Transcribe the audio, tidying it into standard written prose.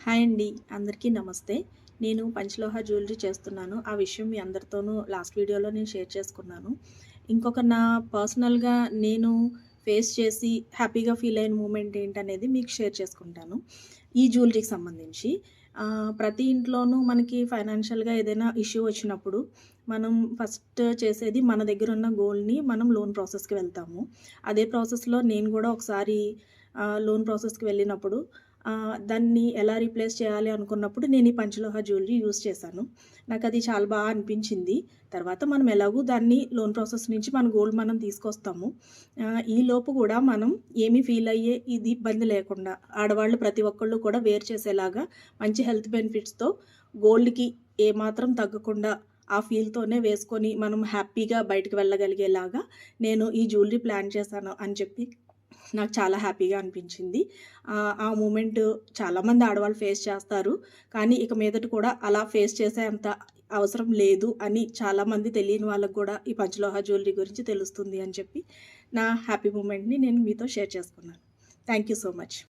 Hi అండి. అందరికీ నమస్తే. నేను పంచలోహ జ్యువెలరీ చేస్తున్నాను. ఆ విషయం మీ అందరితోనూ లాస్ట్ వీడియోలో నేను షేర్ చేసుకున్నాను. ఇంకొక నా పర్సనల్‌గా నేను ఫేస్ చేసి హ్యాపీగా ఫీల్ అయిన మూమెంట్ ఏంటనేది మీకు షేర్ చేసుకుంటాను. ఈ జ్యువెలరీకి సంబంధించి. ప్రతి ఇంట్లోనూ మనకి ఫైనాన్షియల్‌గా ఏదైనా ఇష్యూ వచ్చినప్పుడు మనం ఫస్ట్ చేసేది మన దగ్గరున్న గోల్డ్‌ని మనం లోన్ ప్రాసెస్‌కి వెళ్తాము. అదే ప్రాసెస్‌లో నేను గూడా ఒకసారి లోన్ ప్రాసెస్‌కి వెళ్ళినప్పుడు దాన్ని ఎలా రీప్లేస్ చేయాలి అనుకున్నప్పుడు నేను ఈ పంచలోహ జ్యువెలరీ యూజ్ చేశాను. నాకది చాలా అనిపించింది. తర్వాత మనం ఎలాగో దాన్ని లోన్ ప్రాసెస్ నుంచి మన గోల్డ్ మనం తీసుకొస్తాము. ఈలోపు గూడా మనం ఏమీ ఫీల్ అయ్యే ఇది ఇబ్బంది లేకుండా ఆడవాళ్ళు ప్రతి ఒక్కళ్ళు కూడా వేర్ చేసేలాగా మంచి హెల్త్ బెనిఫిట్స్‌తో గోల్డ్‌కి ఏమాత్రం తగ్గకుండా ఆ ఫీల్‌తోనే వేసుకొని మనం హ్యాపీగా బయటకి వెళ్ళగలిగేలాగా నేను ఈ జ్యువెలరీ ప్లాన్ చేశాను అని చెప్పి నాకు చాలా హ్యాపీగా అనిపించింది. ఆ మూమెంట్ చాలామంది ఆడవాళ్ళు ఫేస్ చేస్తారు. కానీ ఇక మీదట కూడా అలా ఫేస్ చేసేంత అవసరం లేదు అని చాలామంది తెలియని వాళ్ళకి గూడా ఈ పంచలోహ జ్యువెలరీ గురించి తెలుస్తుంది అని చెప్పి నా హ్యాపీ మూమెంట్‌ని నేను మీతో షేర్ చేసుకున్నాను. Thank you so much.